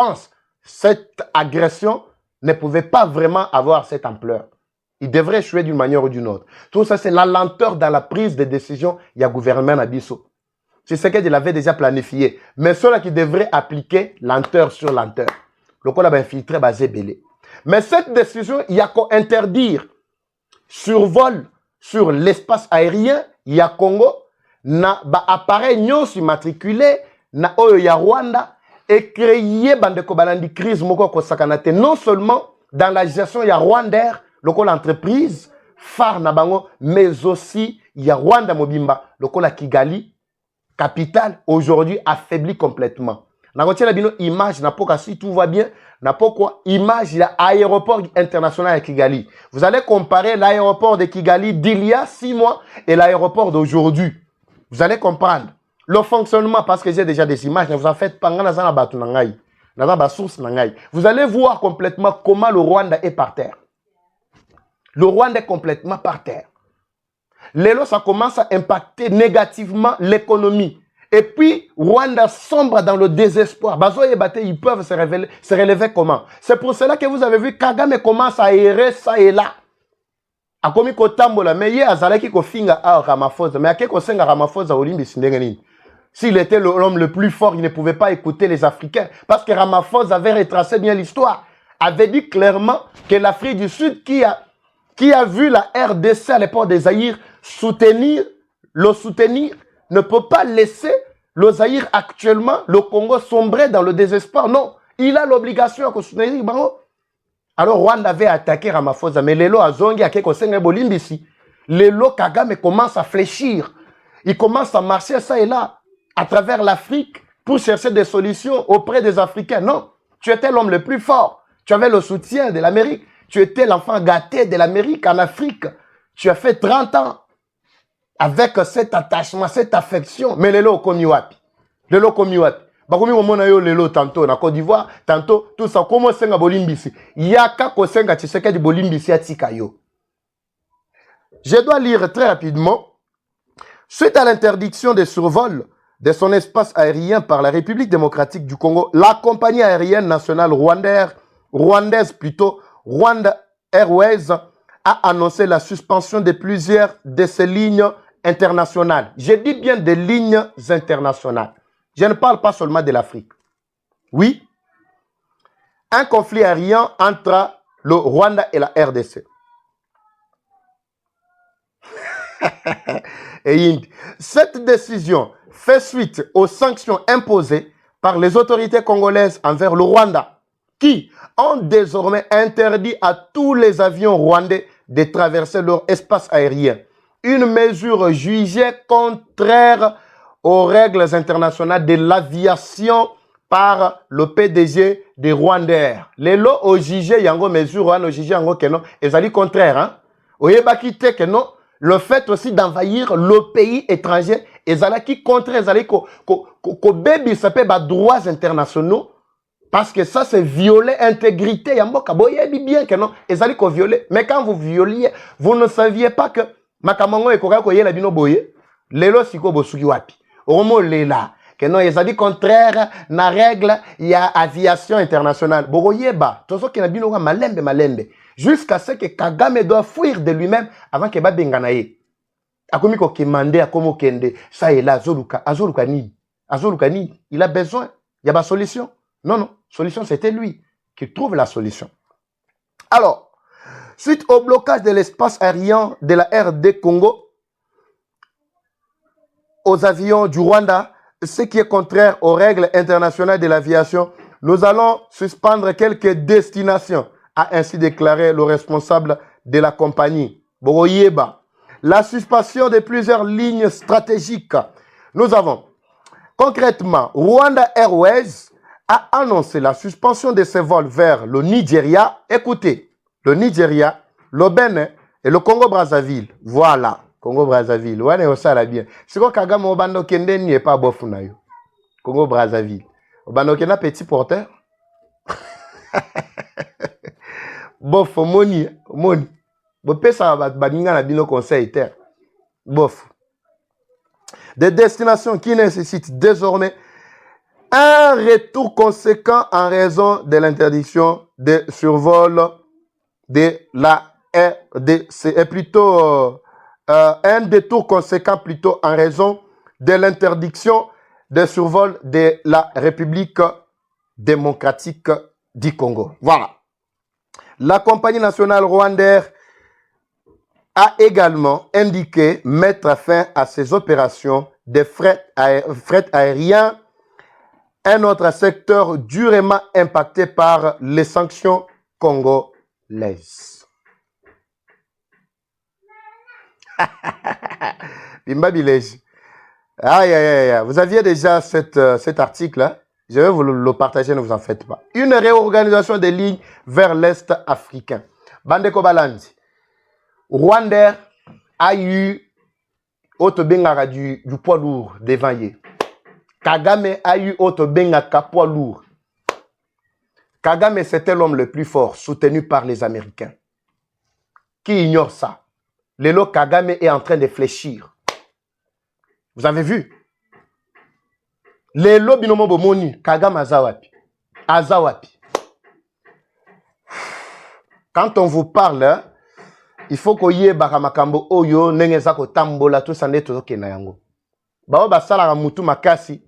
pense, cette agression ne pouvait pas vraiment avoir cette ampleur. Il devrait échouer d'une manière ou d'une autre. Tout ça, c'est la lenteur dans la prise de décision. Il y a gouvernement à Bissau. C'est ce qu'il avait déjà planifié. Mais ceux-là qui devraient appliquer lenteur sur lenteur. Le coup, là, infiltré, basé, belé. Mais cette décision, il y a qu'à interdire survol sur l'espace aérien, il y a Congo, na ba appareil nyons immatriculé, na oyo ya Rwanda, et créer bande ko balandi crise moko ko sakanate, non seulement dans la gestion ya Rwandair, l'entreprise phare na bango, mais aussi il y a Rwanda Mobimba, la Kigali, capitale, aujourd'hui affaiblie complètement. Na la bino image na poka si tout va bien, na pourquoi image de l'aéroport international de Kigali. Vous allez comparer l'aéroport de Kigali d'il y a 6 mois et l'aéroport d'aujourd'hui. Vous allez comprendre le fonctionnement parce que j'ai déjà des images. Vous en faites pas vous allez voir complètement comment le Rwanda est par terre. Le Rwanda est complètement par terre. Lélo, ça commence à impacter négativement l'économie. Et puis, Rwanda sombre dans le désespoir. Bazo et Baté, ils peuvent se relever comment? C'est pour cela que vous avez vu Kagame commence à errer ça et là. A komi ko tambola, mais hier, Azalaki ko finga a Ramaphosa. Mais à quel ko senga Ramaphosa Olimbi Sindengeni? S'il était l'homme le plus fort, il ne pouvait pas écouter les Africains. Parce que Ramaphosa avait retracé bien l'histoire. Avait dit clairement que l'Afrique du Sud, qui a vu la RDC à l'époque des Zaïre soutenir, ne peut pas laisser le Zaïre actuellement, le Congo, sombrer dans le désespoir. Non, il a l'obligation de soutenir. Alors Rwanda avait attaqué Ramaphosa, mais Lelo Azongi a quelque chose Bolimbisi. Lelo Kagame commence à fléchir. Il commence à marcher ça et là, à travers l'Afrique, pour chercher des solutions auprès des Africains. Non, tu étais l'homme le plus fort. Tu avais le soutien de l'Amérique. Tu étais l'enfant gâté de l'Amérique en Afrique. Tu as fait 30 ans. Avec cet attachement, cette affection, mais lelo komi wapi. Lelo komi wapi. Bakomi momona yo lelo tantôt na Côte d'Ivoire, tantôt tout ça comment senga bolimbisi. Yaka ko senga Tshisekedi bolimbisi atika yo. Je dois lire très rapidement. Suite à l'interdiction des survols de son espace aérien par la République démocratique du Congo, la compagnie aérienne nationale rwandaise Rwanda Airways a annoncé la suspension de plusieurs de ses lignes internationales. Je dis bien des lignes internationales. Je ne parle pas seulement de l'Afrique. Oui, un conflit aérien entre le Rwanda et la RDC. Cette décision fait suite aux sanctions imposées par les autorités congolaises envers le Rwanda, qui ont désormais interdit à tous les avions rwandais de traverser leur espace aérien. Une mesure jugée contraire aux règles internationales de l'aviation par le PDG de Rwandair. Les lots au jugé yango mesure au jugé yango que non, ils allaient contraire hein. Oyebaki te que non, le fait aussi d'envahir le pays étranger, ils allaient qui contraire, ils allaient ko baby s'appelle droits internationaux. Parce que ça, c'est violer l'intégrité. Yamboka, boyebi bien que non, ils allaient violer. Mais quand vous violiez, vous ne saviez pas que Makamango et Kokako yé la bino boye. Lelo siko bosuki wapi. Omo lela. Que non, ils allaient contraire na règle, il y a aviation internationale. Bogoyeba. Tozo ki na bino malembe. Jusqu'à ce que Kagame doit fuir de lui-même avant que ba benganaye. Akomi ko kemande, akomo kende. Ça est là, Azoluka ni. Il a besoin. Il y a pas solution. Non. Solution, c'était lui qui trouve la solution. Alors, suite au blocage de l'espace aérien de la RD Congo aux avions du Rwanda, ce qui est contraire aux règles internationales de l'aviation, nous allons suspendre quelques destinations, a ainsi déclaré le responsable de la compagnie, Boroyeba. La suspension de plusieurs lignes stratégiques. Nous avons concrètement Rwanda Airways a annoncé la suspension de ses vols vers le Nigeria. Écoutez, le Nigeria, le Bénin et le Congo-Brazzaville. Voilà, Congo-Brazzaville. Ouais, on sait bien. C'est quoi Kagame Obando Kende n'est pas bof na yo. Congo-Brazzaville. Obando Kende petit porteur. Bof, moni. Bof, ça va baninga na bino conseil terre. Bof. Des destinations qui nécessitent désormais Un retour conséquent en raison de l'interdiction de survol de la RDC est plutôt un détour conséquent plutôt en raison de l'interdiction de survol de la République démocratique du Congo. Voilà. La compagnie nationale rwandaise a également indiqué mettre fin à ces opérations de fret aérien, un autre secteur durement impacté par les sanctions congolaises. Bimba Bilège. Aïe, aïe, aïe. Vous aviez déjà cet article, je vais vous le partager, ne vous en faites pas. Une réorganisation des lignes vers l'Est africain. Bandeko Balandi. Rwanda a eu autre bengara du poids lourd devant lui. Kagame a eu autre bengaka poids lourd. Kagame, c'était l'homme le plus fort, soutenu par les Américains. Qui ignore ça? Lelo Kagame est en train de fléchir. Vous avez vu? Lelo binomo bomoni, Kagame azawapi. Azawapi. Quand on vous parle, il faut que vous bakamakambo oyo nengeza ko tambola tout ça neto ke na yango. Bao basala ga mutu makasi.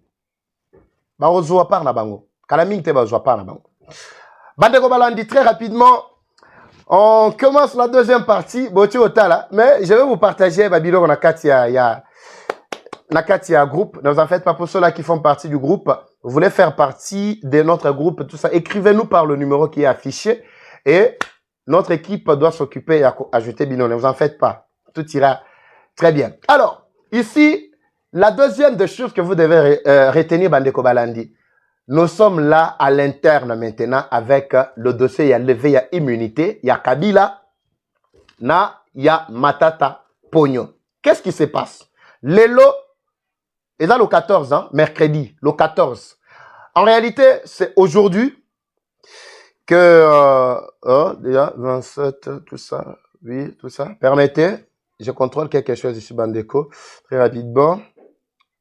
Bao zoa par na bango. Kala mingi te ba zoa par na bango. Bandeko Balandi, très rapidement, on commence la deuxième partie. Boti otala, mais je vais vous partager Babylone na katia groupe. Ne vous en faites pas pour ceux-là qui font partie du groupe. Vous voulez faire partie de notre groupe, tout ça. Écrivez-nous par le numéro qui est affiché et notre équipe doit s'occuper et ajouter Bino. Ne vous en faites pas. Tout ira très bien. Alors, ici, la deuxième des choses que vous devez retenir, Bandeko Balandi. Nous sommes là à l'interne maintenant avec le dossier, il y a levé, il y a immunité, il y a Kabila, il y a Matata Pogno. Qu'est-ce qui se passe? Lelo, et là le 14, hein, mercredi, le 14. En réalité, c'est aujourd'hui que, déjà, 27, tout ça, oui, tout ça. Permettez, je contrôle quelque chose ici, Bandeko, très rapidement.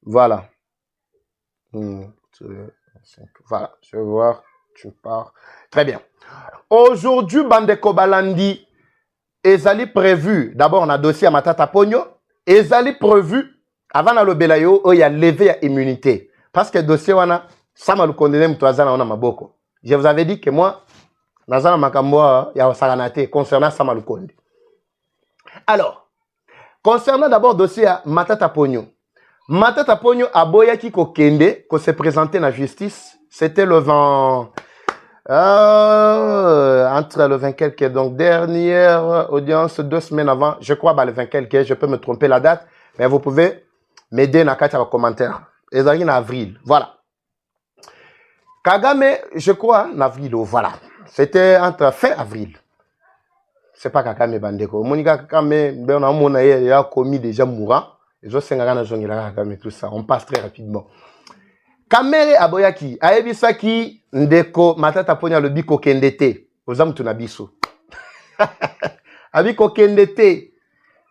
Voilà. Voilà, je vais voir, tu pars. Très bien. Aujourd'hui, Bandeko Balandi, ezali prévu, d'abord on a dossier à Matata Pogno, ezali prévu, avant na lobelayo, il y a levé à immunité. Parce que dossier wana, ça m'a le condamné, m'toazana on a maboko. Je vous avais dit que moi, nazana makamboa, ya saganate, concernant Sama Lukonde. Alors, concernant d'abord dossier à Matata Pogno. Matata Pogno a boyaki ko kende, ko se présenté dans la justice. C'était le 20, entre le 20 quelques, donc dernière audience, 2 semaines avant, je crois, le 20 quelques, je peux me tromper la date, mais vous pouvez m'aider dans le commentaire. Et en avril, voilà. Kagame, je crois, en avril, voilà. C'était entre fin avril. C'est pas Kagame Bandeko. Monika Kagame, on a commis déjà mourant. Tout ça. On passe très rapidement. Kamere Aboyaki, Aebisaki, Ndeko, Matata Pogno le biko kendete. Ozam tunabiso. Abiko kendete.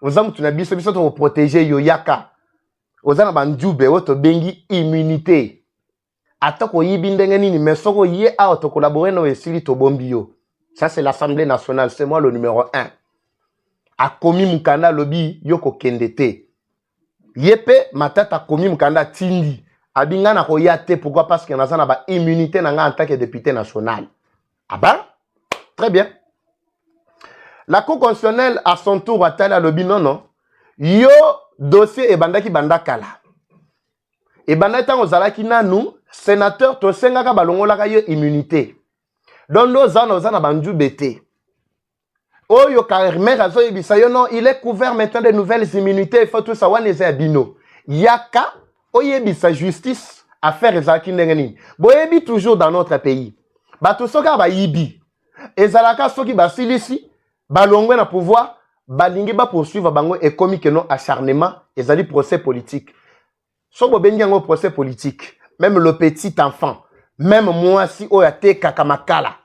Ozam tunabiso, biso to protéger yoyaka. Ozana bandjube, oto bengi immunité. Atoko yibindenge nini, mais soko yé a auto collaborer no esili to bombio. Ça c'est l'Assemblée nationale, c'est moi le numéro 1. A komi mukanda lobi yoko kendete. Yepe Matata komi mukanda tindi. Abinga na koyate, pourquoi? Parce qu'il y a une immunité en tant que député national. Ah ben? Très bien. La Cour constitutionnelle, à son tour, a tel lobby, non. Yo, dossier, et bandaki bandakala. Et bandata ozalaki nanou, sénateur, to sengaka balongolaka yo immunité. Donc, nos zana bandu bete. Oh, yo carrément, non, il est couvert maintenant de nouvelles immunités, il faut tout savoir, les abino. Yaka, oyebi sa justice, affaire ezalaki ndenge nini. Boyebi toujours dans notre pays. Bato soka ba yibi. Ezalaka soki basilisi, balongwe na pouvoir, balingi ba poursuivre bango et komi que non acharnement, ezali procès politique. So bobengi yango procès politique, même le petit enfant, même moi si oyate kaka makala.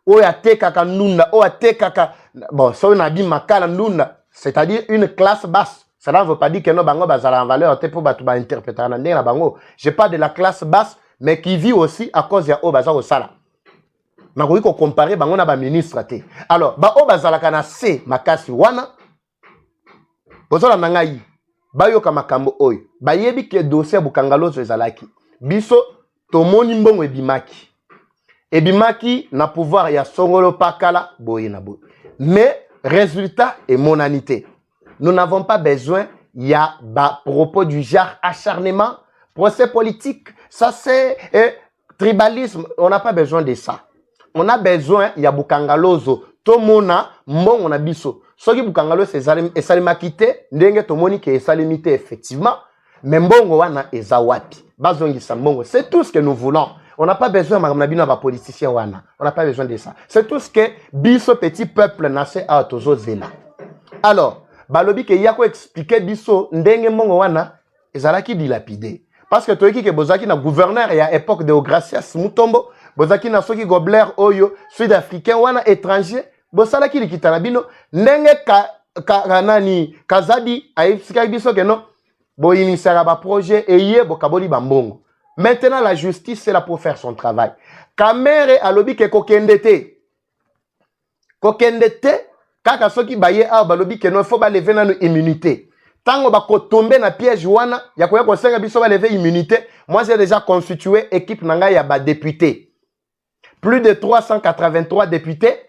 Oyate kaka nunda, oyate kaka bon, so nabi makala nunda, c'est-à-dire une classe basse. Ça ne veut pas dire que non, bango bazala en valeur, pour batu ba interpréter na bango. Je parle de la classe basse, mais qui vit aussi à cause ya Obaza au Sala. Na ko comparer bango na ba ministre te. Alors, ba Obaza la kana se makasi wana. Bozola nangai. Ba yoka makambo oyo. Ba yebi ke dossier bukangalozo ezalaki. Biso tomoni mbongo ebimaki. Ebimaki na pouvoir ya Songolo Pakala boye na boye. Mais résultat est monanité. Nous n'avons pas besoin, il y a propos du genre acharnement, procès politique, ça c'est tribalisme, on n'a pas besoin de ça. On a besoin, il y a Bukangalozo, Tomona, Mbon, on a biso. Soki Bukangalo c'est Salimakite, Ndenge Tomoni qui est Salimité effectivement, mais Mbongo wana ezawati. Bazongi Sambongo, c'est tout ce que nous voulons. On n'a pas besoin de politicien wana. On n'a pas besoin de ça. C'est tout ce que biso petit peuple nassé à Tozo Zela. Alors, balobi ke yako expliquer biso ndenge mongo wana ezalaki dilapidé. Parce que toyeki ke bozaki na gouverneur ya époque de Gracias Mutombo, bozaki na soki gobler oyo sud-africain wana étranger, bosalaki likitana bino ndenge kanani kazadi aifika biso ke no bo initiera ba projet eye bokaboli bambongo. Maintenant, la justice, c'est là pour faire son travail. Kamere alobi ke kokendete. Kokendete, kaka soki baye a balobi ke no faut ba lever na immunité. Tango ba ko tomber na piège wana, ya koya ko senga biso ba lever immunité. Moi, j'ai déjà constitué équipe nanga ya ba député. Plus de 383 députés.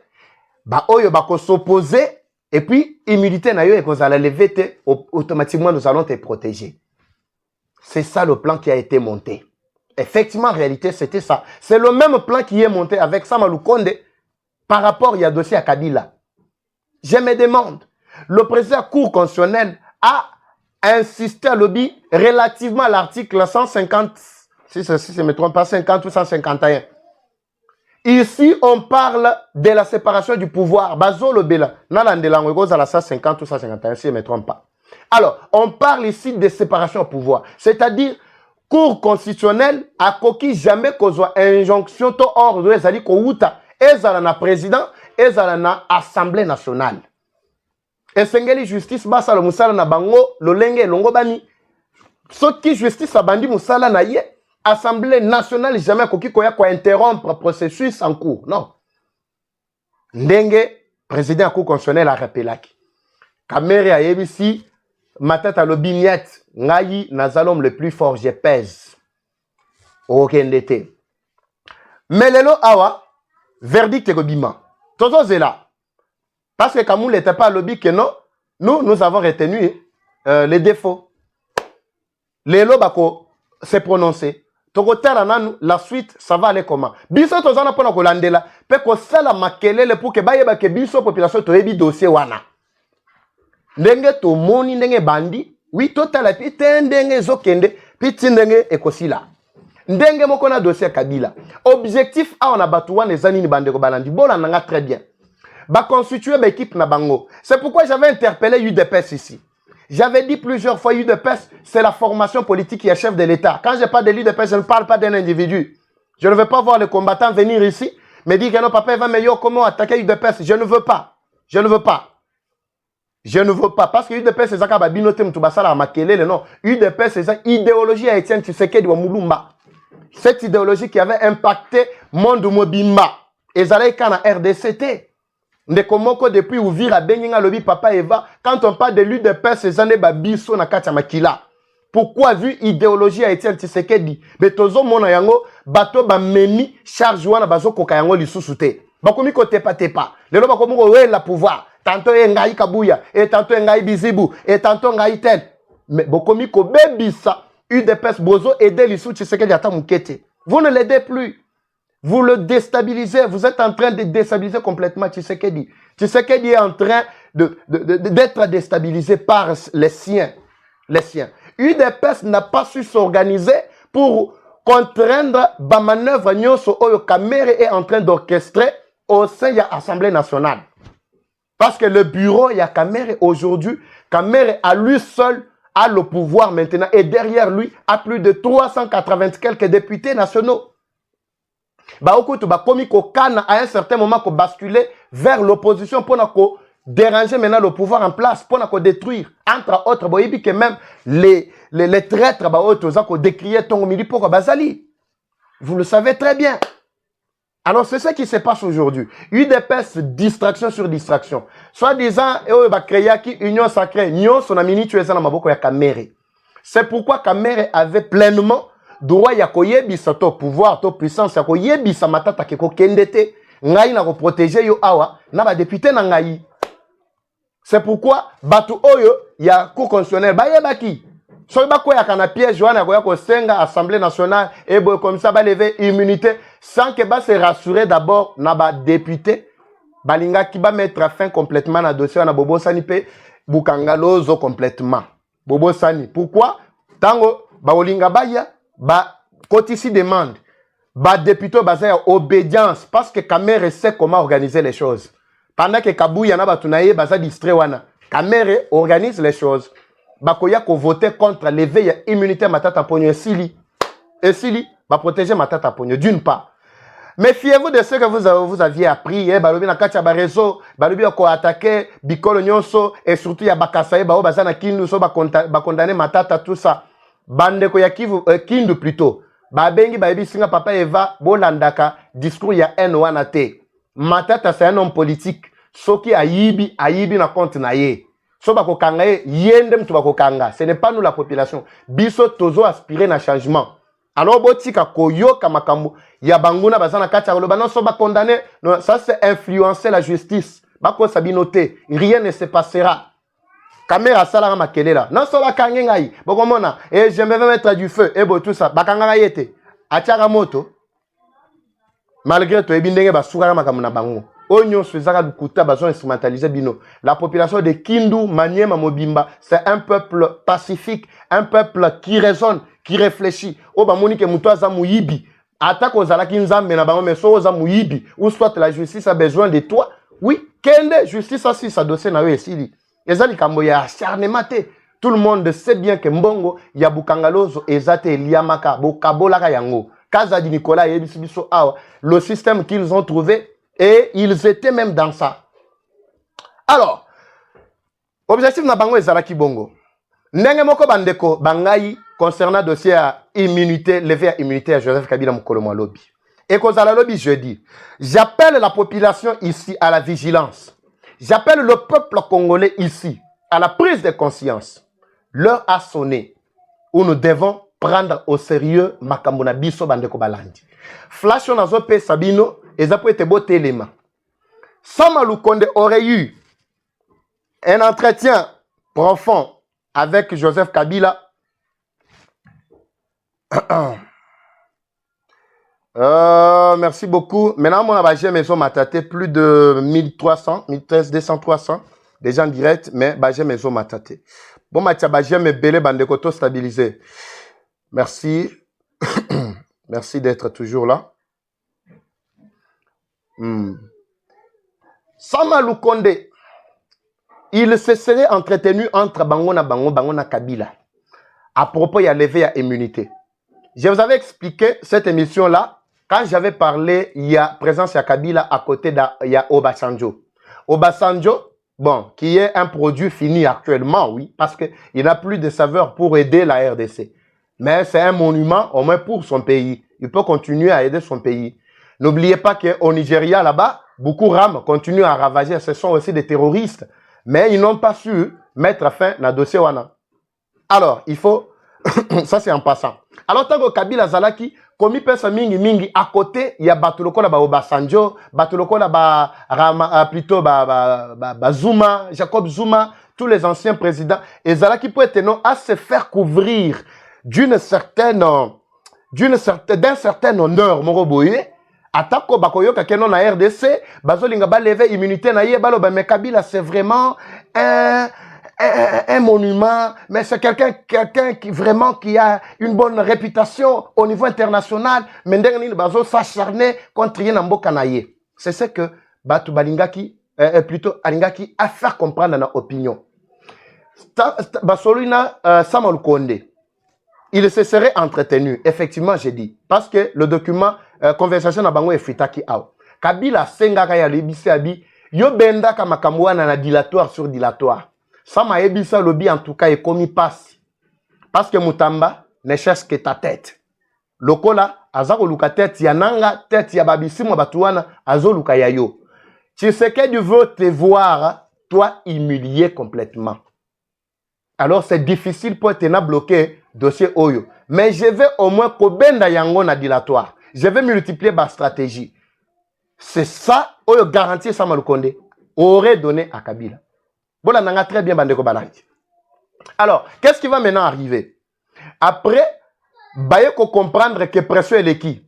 Ba oyo ba ko s'opposer et puis immunité na yo e ko za la lever te, automatiquement nous allons te protéger. C'est ça le plan qui a été monté. Effectivement, en réalité, c'était ça. C'est le même plan qui est monté avec Samalou Konde par rapport à dossier à Kabila. Je me demande, le président de la Cour constitutionnelle a insisté à lobby relativement à l'article 150, si je ne me trompe pas, 50 ou 151. Ici, on parle de la séparation du pouvoir. Bazo le Bela, Nalandelango, à la 150 ou 151, si je ne me trompe pas. Alors, on parle ici de séparation au pouvoir. C'est-à-dire, Cour constitutionnelle a coquille jamais qu'on soit injonction to ordre ezali ko uta ezala na président ezala na assemblée nationale. Et sengeli justice basa le musala na bango lolenge longo bani. Soki justice abandi musala na ye assemblée nationale jamais koki koya ko interrompre processus en cours. Non. Ndenge président Cour constitutionnelle a rappelé Kamere a yebisi ma tête à l'obignette. Ngai nazalom le plus fort, je pèse. Okendete. Mais lelo awa, verdict ekobima. Toto zela. Parce que Kamoul n'était pas lobby que non, nous avons retenu les défauts. Lelo bako s'est prononcé. Toko tera nanu, la suite, ça va aller comment? Biso tozana pona kolandela, pe ko sala makelele pour que bayeba ke biso population toyebi dossier wana. Ndenge to moni ndenge bandi. Oui, total, puis ndenge zokende, puis ndenge ekosila. Ndenge moko na dossier Kabila. Objectif a on a batouan les années bandeko balandi. Bola nanga très bien. Ba constituer ba équipe na bango. C'est pourquoi j'avais interpellé UDPS ici. J'avais dit plusieurs fois UDPS, c'est la formation politique qui est chef de l'État. Quand je parle de l'UDPS, je ne parle pas d'un individu. Je ne veux pas voir les combattants venir ici, me dire que non, papa va meilleur comment attaquer UDPS. Je ne veux pas. Je ne veux pas. Je ne veux pas. Parce que UDPS, c'est ça qui a binoté Mtoubasala à Makelele. Non. UDPS, c'est ça. Idéologie à Etienne Tshisekedi wa Moulumba. Cette idéologie qui avait impacté Monde Mobimba. Et ça quand la RDCT. Ndekomoko depuis ouvrir à Benginga Lobby Papa Eva. Quand on parle de l'UDPS, c'est ça babiso na katia makila. Pourquoi vu idéologie à Etienne Tshisekedi? Betozo mona yango bato ba meni charge wana bazo koka yango lisusu bakomi ko tepa tepa. Lelo bakomi ko we la pouvoir. Tantôt Ngaï Kabouya, et tantôt Ngaï Bizibou, et tantôt Ngaï Tel. Mais Bokomi ko bebisa, UDPS Bozo aider l'issue Tshisekedi Ata Moukete. Vous ne l'aidez plus. Vous le déstabilisez. Vous êtes en train de déstabiliser complètement Tshisekedi. Tshisekedi est en train d'être déstabilisé par les siens. Les siens. UDPS n'a pas su s'organiser pour contraindre la manœuvre Nyonso Oyo Kamere est en train d'orchestrer au sein de l'Assemblée nationale. Parce que le bureau, il y a Kamere aujourd'hui. Kamere, à lui seul, a le pouvoir maintenant. Et derrière lui, a plus de 380 quelques députés nationaux. Bah, à un certain moment, qu'on basculer vers l'opposition pour déranger maintenant le pouvoir en place, pour détruire. Entre autres, que même les traîtres, bah, décrier ton mili pour Bazali. Vous le savez très bien. Alors, c'est ce qui se passe aujourd'hui. UDPS, distraction sur distraction. Soit disant, va créer qui union sacrée, union son amini tu es dans maboko ya Kamere. C'est pourquoi Kamere avait pleinement droit ya koyebisa to pouvoir, to puissance, ya koyebisa matata keko kendete, ngai na ko protéger yo awa, na ba député na ngai. C'est pourquoi batu oyo ya cour constitutionnelle ba yebaki. So ba ko ya kana piège wana ko ya ko senga assemblée nationale et bo comme ça ba lever immunité sans que ba se rassurer d'abord na ba député balinga ki ba mettre fin complètement na dossier na bobo sani pe bukangalozo complètement. Bobo sani. Pourquoi? Tango ba olinga baya ba kotisi demande ba député baza obédience parce que Kamere sait comment organiser les choses. Pendant que Kabouya na batunaye baza distrait wana. Kamere organise les choses. Bakoya ko voter contre lever ya immunité matata ponyo esili ba protéger matata ponyo d'une part. Méfiez-vous de ce que vous aviez appris balobi na kati ya ba réseau balobi ko attaquer bikolo nyonso et surtout ya bakasaye ba baza na kindu so ba condamner matata tout ça. Bande ko ya kindu plutôt. Ba bengi ba ebisinga papa Eva bolandaka discours ya haine wana te. Matata c'est un homme politique. Soki ayibi na compte na ye. So bako kanga yende mtu bako kanga. Ce n'est pas nous la population. Biso tozo aspirer na changement. Alors botika koyoka makambo ya banguna bazana kati ya loba non so ba condamner. Non, ça c'est influencer la justice. Bako sabinoté. Rien ne se passera. Caméra sala makelela. Non so ba kange ngai. Boko mona et je me vais mettre du feu et bo tout ça. Bakanga yete. Atiara moto. Malgré tout ebindenge basura makambo na bango. Onyo Suzara Dukuta besoin instrumentaliser bino. La population de Kindu, Maniema, Mobimba, c'est un peuple pacifique, un peuple qui raisonne, qui réfléchit. Oba moni ke muto aza muyibi. Attaque aux alaki nzambe na bango mais so oza muyibi. Ou soit la justice a besoin de toi. Oui, kende justice aussi sa dossier na yo esili. Ezali kambo ya acharnement te. Tout le monde sait bien que Mbongo ya bukangalozo ezate liamaka bokabolaka yango. Kazadi Nicolas et Biso Awa, le système qu'ils ont trouvé. Et ils étaient même dans ça. Alors, objectif na bango ezalaki bongo. Ndenge moko bandeko bangai concernant dossier à immunité, levé à immunité à Joseph Kabila mokolo mwa lobi. Et kozala lobi jeudi. J'appelle la population ici à la vigilance. J'appelle le peuple congolais ici à la prise de conscience. L'heure a sonné où nous devons prendre au sérieux makambo na biso bandeko balandi. Flash on azo pe Sabino et ça peut être beau élément. Sama Lukonde aurait eu un entretien profond avec Joseph Kabila. Merci beaucoup. Maintenant, on a bagé maison mataté plus de 1300, 1300, 200, 300 déjà en direct, mais bagé maison mataté. Bon, Matia bagé me belé bandekoto stabilisé. Merci. Merci d'être toujours là. Sama Lukonde, il se serait entretenu entre Bango na Kabila à propos de la levée à immunité. Je vous avais expliqué cette émission-là quand j'avais parlé, il y a présence à Kabila à côté de Obasanjo. Obasanjo, bon, qui est un produit fini actuellement, oui, parce qu'il n'a plus de saveur pour aider la RDC. Mais c'est un monument au moins pour son pays. Il peut continuer à aider son pays. N'oubliez pas qu'au Nigeria, là-bas, beaucoup rames continuent à ravager. Ce sont aussi des terroristes. Mais ils n'ont pas su mettre fin à dossier wana. Alors, il faut... ça, c'est en passant. Alors, tant que Kabila Zalaki, comme il pense mingi à côté, il y a Batuloko là-bas Obasanjo, Batuloko là-bas plutôt Zuma, Jacob Zuma, tous les anciens présidents. Et Zalaki peut être non à se faire couvrir d'un certain honneur, Moroboye. Atako bakoyo kakeno na RDC, bazolinga ba lever immunité na ye balo ba mais Kabila c'est vraiment un monument, mais c'est quelqu'un qui vraiment qui a une bonne réputation au niveau international, mais ndenge bazo s'acharner contre ye na mboka na ye. C'est ce que Batu Balingaki plutôt Alingaki a fait comprendre dans opinion. Basolina Samuel Konde. Il se serait entretenu, effectivement, j'ai dit. Parce que le document, conversation na bango efritaki aw. Kabila sengaka ya lebisi abi, yo benda ka makamwa na dilatoire sur dilatoire. Sama ebisa lobi en tout cas est commis passe. Parce que Mutamba ne cherche que ta tête. Lokola azako luka tête ya nanga, tête ya babisimo batuana, azo luka ya yo. Tshisekedi veut te voir, toi, humilié complètement. Alors, c'est difficile pour te bloquer dossier Oyo. Mais je vais au moins kobenda yango na dilatoire. Je vais multiplier ma stratégie. C'est ça, Oyo garantie ça Malukonde aurait donné à Kabila. Bon, on a très bien bandeko balandi. Alors, qu'est-ce qui va maintenant arriver? Après, baye ko comprendre que pression est qui.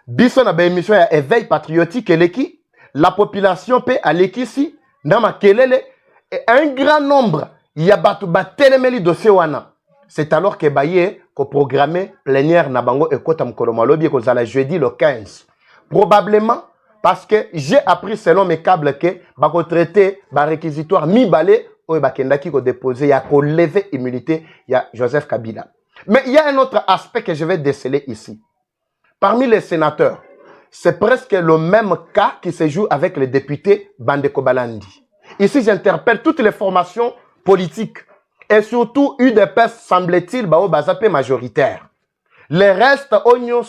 Biso na ba émission ya éveil patriotique est qui. La population peut aller ici, dans ma kelele, et un grand nombre, il y a batu batelemeli dossier wana. C'est alors que baye ko programmer plénière na bango et kota mkolomalobi ko zala jeudi le 15. Probablement parce que j'ai appris selon mes câbles que bako traiter ba réquisitoire mi balé o bakendaki ko déposer ya ko lever immunité ya Joseph Kabila. Mais il y a un autre aspect que je vais déceler ici. Parmi les sénateurs, c'est presque le même cas qui se joue avec les députés Bandeko Balandi. Ici, j'interpelle toutes les formations politiques et surtout UDPS, semble-t-il, bazapé majoritaire. Les restes, union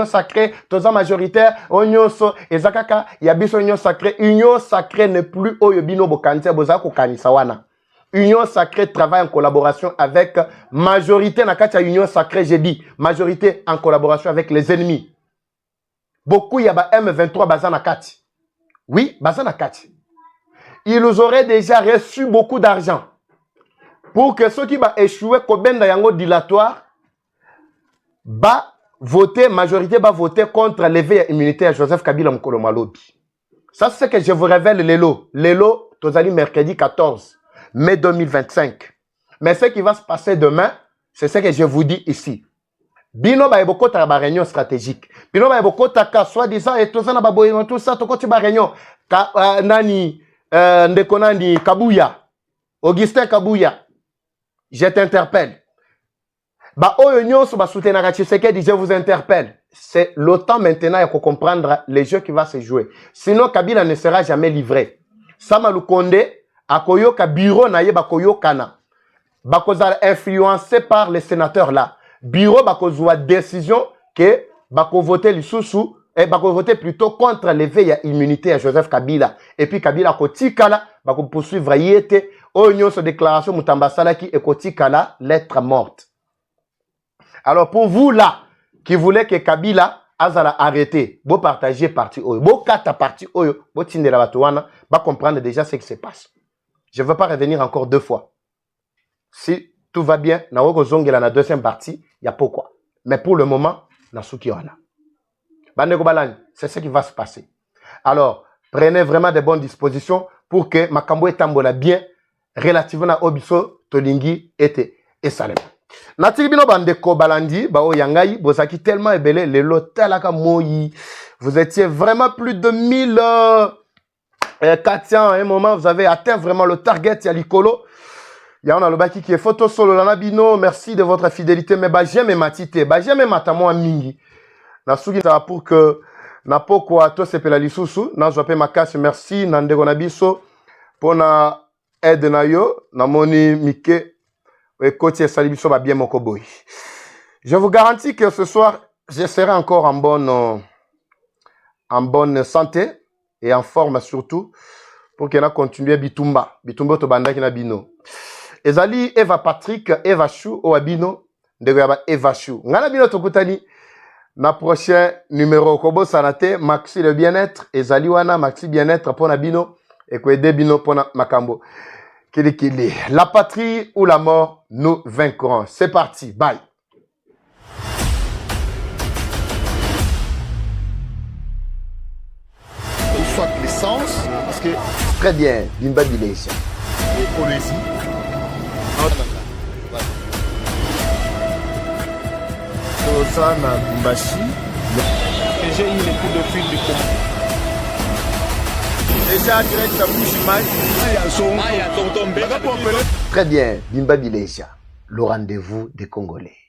sacrée, toza majoritaire, union so, ezakaka, yabiso union sacrée. Union sacrée n'est plus oyobino bokante, bozako kanisawana. Union sacrée travaille en collaboration avec majorité, nakacha union sacrée, j'ai dit, majorité en collaboration avec les ennemis. Beaucoup y a M23 Bazana Kati. Oui, Bazana Kati. Ils auraient déjà reçu beaucoup d'argent pour que ceux qui va échouer Kobenda Yango dilatoire va voter, majorité va voter contre l'éveil immunitaire Joseph Kabila Mkolomalobi. Ça, c'est ce que je vous révèle l'élo. L'élo, tozali mercredi 14 mai 2025. Mais ce qui va se passer demain, c'est ce que je vous dis ici. Bino ba ebokota ba réunion stratégique. Bino ba ebokota ka soi-disant et tout ça na ba boyino tout ça to koti ba réunion ka nani ndeko nani Kabuya. Augustin Kabuya. Je t'interpelle. Ba oyo nyonso ba soutenaka Tshisekedi, je vous interpelle. C'est le temps maintenant il faut comprendre les jeux qui va se jouer. Sinon Kabila ne sera jamais livré. Sama Lukonde akoyoka bureau na ye bakoyokana. Bakozala influencé par les sénateurs là. Bureau bakozwa décision que bako voter lisusu et bako voter plutôt contre l'éveil à immunité à Joseph Kabila et puis Kabila kotikala bako poursuivre yete onyo so déclaration mutambasala qui ekotikala lettre morte. Alors pour vous là qui voulez que Kabila azala arrêter, bo partager parti oyo, bo kata parti oyo, bo tindela batuana, ba comprendre déjà ce qui se passe. Je ne veux pas revenir encore deux fois. Si tout va bien, na woko zongela na deuxième partie, il y a pourquoi. Mais pour le moment, na souki wana. Bandeko Balani, c'est ce qui va se passer. Alors, prenez vraiment de bonnes dispositions pour que makambo etambola bien relativement à Obiso, Tolingi, Ete et Salem. Natiki bino bandeko Balandi, bao yangai, bozaki tellement ebele, le lotalaka moyi. Vous étiez vraiment plus de 1000 Katia, à un moment, vous avez atteint vraiment le target, il y a l'icolo. Il y a un alobaki qui est photo solo lanabino. Merci de votre fidélité. Mais bah j'aime matite, bah j'aime matamo mingi. Na sugi ça pour que na poko ato sepela lisusu. Na jope makasi merci nandego nabiso pour na aide na yo na moni mike et côté salibiso ba bien moko boy. Je vous garantis que ce soir je serai encore en bonne santé et en forme surtout pour que na continue bitumba to bandaki na bino. Ezali Eva Patrick, Eva Chou, Oabino, de Eva Chou. Ngana bino tokutani na prochain numéro Kobo Sanate, Maxi le bien-être, Ezali wana Maxi bien-être pour Nabino et Kwede Bino pour Makambo. Kili. La patrie ou la mort, nous vaincrons. C'est parti, bye. Soit l'essence, parce que très bien, Bimba Village. Et poésie. Osana Bumbashi. J'ai eu les coups de fil du combat. Déjà direct à Bouchimai. Très bien, Bimba Village. Le rendez-vous des Congolais.